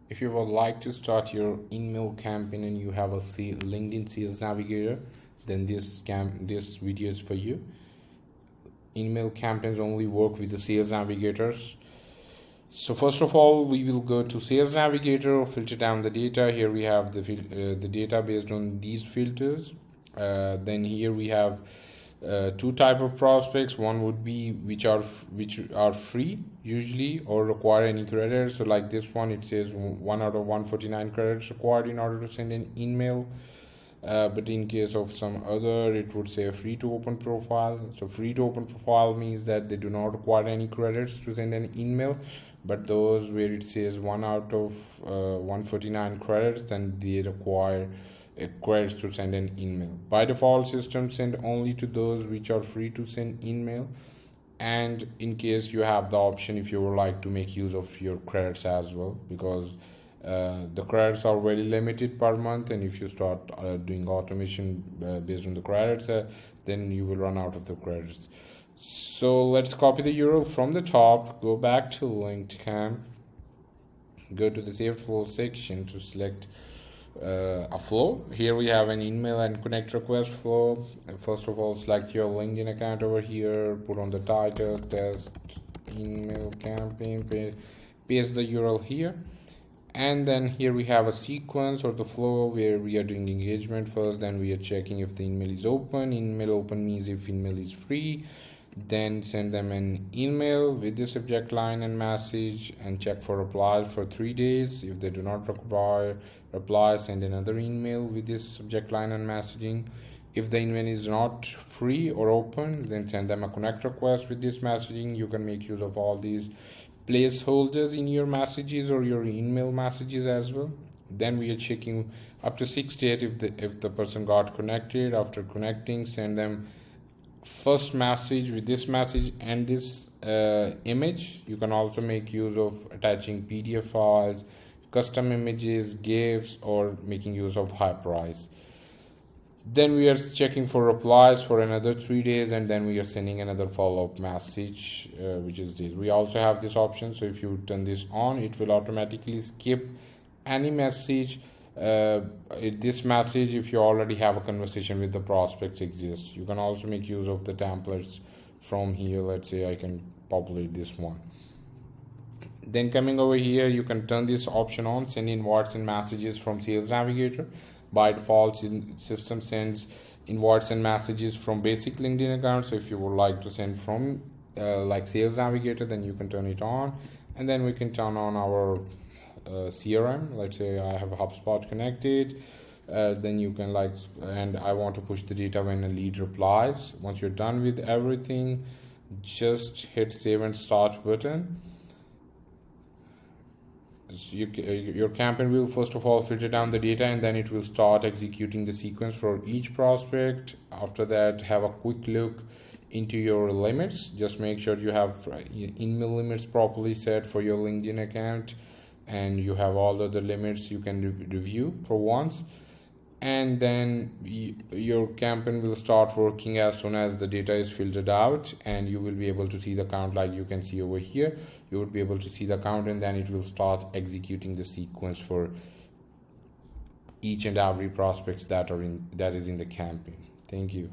If you would like to start your InMail campaign and you have a LinkedIn Sales Navigator, then this video is for you. InMail campaigns only work with the Sales Navigators. So first of all, we will go to Sales Navigator, filter down the data. Here we have the data based on these filters. Then here we have two type of prospects. One would be which are free usually or require any credits. So like this one, it says 1 out of 149 credits required in order to send an email. But in case of some other, it would say free to open profile. So free to open profile means that they do not require any credits to send an email, but those where it says 1 out of 149 credits, then they require credits to send an email. By default, system send only to those which are free to send email, and in case you have the option, if you would like to make use of your credits as well, because the credits are very limited per month, and if you start doing automation based on the credits, then you will run out of the credits. So let's copy the URL from the top, go back to Linkedcamp, go to the saved flow section to select a flow. Here we have an email and connect request flow. First of all, select your LinkedIn account over here, put on the title test email campaign, paste the URL here, and then here we have a sequence or the flow where we are doing engagement first, then we are checking if the email is open. Email open means if email is free, then send them an email with the subject line and message, and check for replies for 3 days. If they do not reply, send another email with this subject line and messaging. If the email is not free or open, then send them a connect request with this messaging. You can make use of all these placeholders in your messages or your email messages as well. Then we are checking up to 6 days if the person got connected. After connecting, send them first message with this message and this image. You can also make use of attaching PDF files, custom images, GIFs, or making use of Hyperice. Then we are checking for replies for another 3 days, and then we are sending another follow-up message, which is this. We also have this option, so if you turn this on, it will automatically skip any message. This message, if you already have a conversation with the prospects, exists. You can also make use of the templates from here. Let's say I can populate this one. Then coming over here, you can turn this option on, send invites and messages from Sales Navigator. By default, system sends invites and messages from basic LinkedIn account. So if you would like to send from like Sales Navigator, then you can turn it on, and then we can turn on our CRM. Let's say I have HubSpot connected. Then you can and I want to push the data when a lead replies. Once you're done with everything, just hit save and start button. So your campaign will first of all filter down the data, and then it will start executing the sequence for each prospect. After that, have a quick look into your limits. Just make sure you have email limits properly set for your LinkedIn account, and you have all the limits you can review for once. And then your campaign will start working as soon as the data is filtered out, and you will be able to see the count like you can see over here. You would be able to see the count, and then it will start executing the sequence for each and every prospects that is in the campaign. Thank you.